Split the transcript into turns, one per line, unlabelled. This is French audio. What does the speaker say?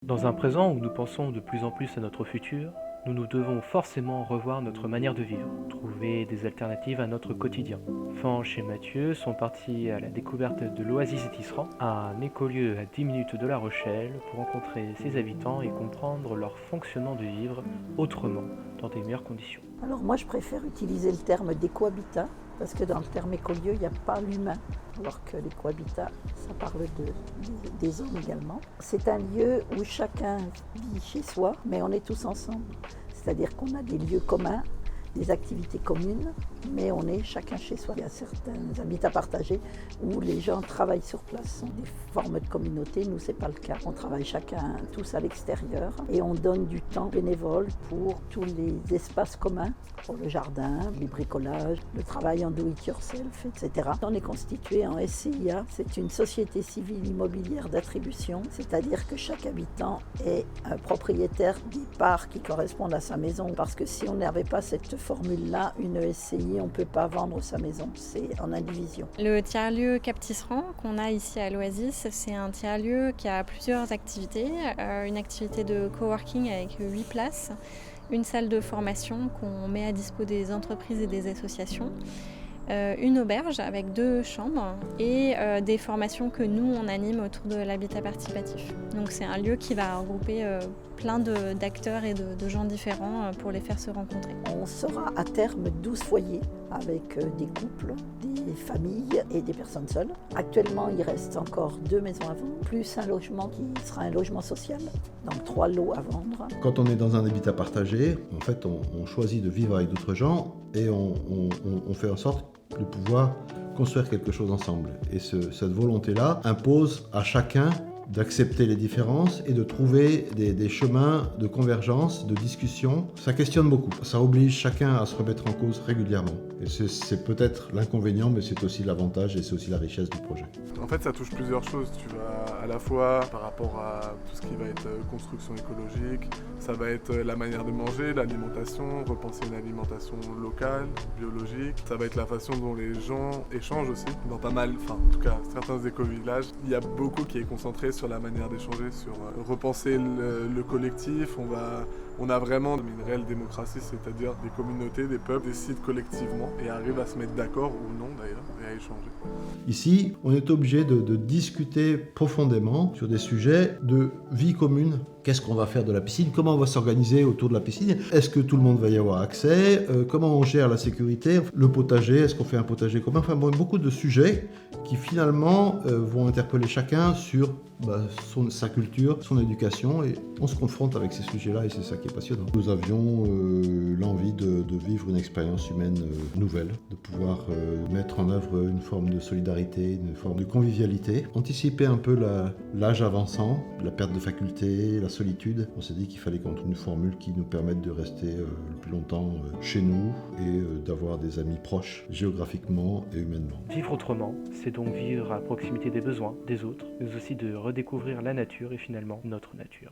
Dans un présent où nous pensons de plus en plus à notre futur, nous devons forcément revoir notre manière de vivre, trouver des alternatives à notre quotidien. Fanch et Mathieu sont partis à la découverte de l'Oasis des Tisserands, un écolieu à 10 minutes de La Rochelle, pour rencontrer ses habitants et comprendre leur fonctionnement de vivre autrement, dans des meilleures conditions.
Alors moi je préfère utiliser le terme d'écohabitat parce que dans le terme écolieu il n'y a pas l'humain, alors que l'écohabitat ça parle des hommes également. C'est un lieu où chacun vit chez soi mais on est tous ensemble, c'est-à-dire qu'on a des lieux communs, des activités communes, mais on est chacun chez soi. Il y a certains habitats partagés où les gens travaillent sur place, sont des formes de communauté. Nous, c'est pas le cas. On travaille chacun tous à l'extérieur et on donne du temps bénévole pour tous les espaces communs, pour le jardin, le bricolage, le travail en do-it-yourself, etc. On est constitué en SCIA, c'est une société civile immobilière d'attribution, c'est-à-dire que chaque habitant est un propriétaire des parts qui correspondent à sa maison, parce que si on n'avait pas cette formule-là, une SCI, on ne peut pas vendre sa maison, c'est en indivision.
Le tiers-lieu Cap Tisserand qu'on a ici à l'Oasis, c'est un tiers-lieu qui a plusieurs activités. Une activité de coworking avec 8 places, une salle de formation qu'on met à dispo des entreprises et des associations, une auberge avec 2 chambres et des formations que nous on anime autour de l'habitat participatif. Donc c'est un lieu qui va regrouper plein d'acteurs et de gens différents pour les faire se rencontrer.
On sera à terme 12 foyers avec des couples, des familles et des personnes seules. Actuellement, il reste encore 2 maisons à vendre, plus un logement qui sera un logement social, donc 3 lots à vendre.
Quand on est dans un habitat partagé, en fait, on choisit de vivre avec d'autres gens et on fait en sorte de pouvoir construire quelque chose ensemble. Et cette volonté-là impose à chacun d'accepter les différences et de trouver des chemins de convergence, de discussion. Ça questionne beaucoup. Ça oblige chacun à se remettre en cause régulièrement. Et c'est peut-être l'inconvénient, mais c'est aussi l'avantage et c'est aussi la richesse du projet.
En fait, ça touche plusieurs choses. Tu vas à la fois par rapport à tout ce qui va être construction écologique, ça va être la manière de manger, l'alimentation, repenser une alimentation locale, biologique. Ça va être la façon dont les gens échangent aussi. Dans pas mal, en tout cas, certains éco-villages, il y a beaucoup qui est concentré sur la manière d'échanger, sur repenser le collectif. On a vraiment une réelle démocratie, c'est-à-dire des communautés, des peuples décident collectivement et arrivent à se mettre d'accord ou non d'ailleurs et à échanger.
Ici, on est obligé de discuter profondément sur des sujets de vie commune. Qu'est-ce qu'on va faire de la piscine? Comment on va s'organiser autour de la piscine? Est-ce que tout le monde va y avoir accès? Comment on gère la sécurité? Le potager, est-ce qu'on fait un potager commun? Enfin bon, beaucoup de sujets qui finalement vont interpeller chacun sur sa culture, son éducation, et on se confronte avec ces sujets-là et c'est ça qui est passionnant. Nous avions l'envie de vivre une expérience humaine nouvelle, de pouvoir mettre en œuvre une forme de solidarité, une forme de convivialité, anticiper un peu l'âge avançant, la perte de facultés, la solitude. On s'est dit qu'il fallait qu'on trouve une formule qui nous permette de rester le plus longtemps chez nous et d'avoir des amis proches géographiquement et humainement.
Vivre autrement, c'est donc vivre à proximité des besoins des autres, mais aussi de redécouvrir la nature et finalement notre nature.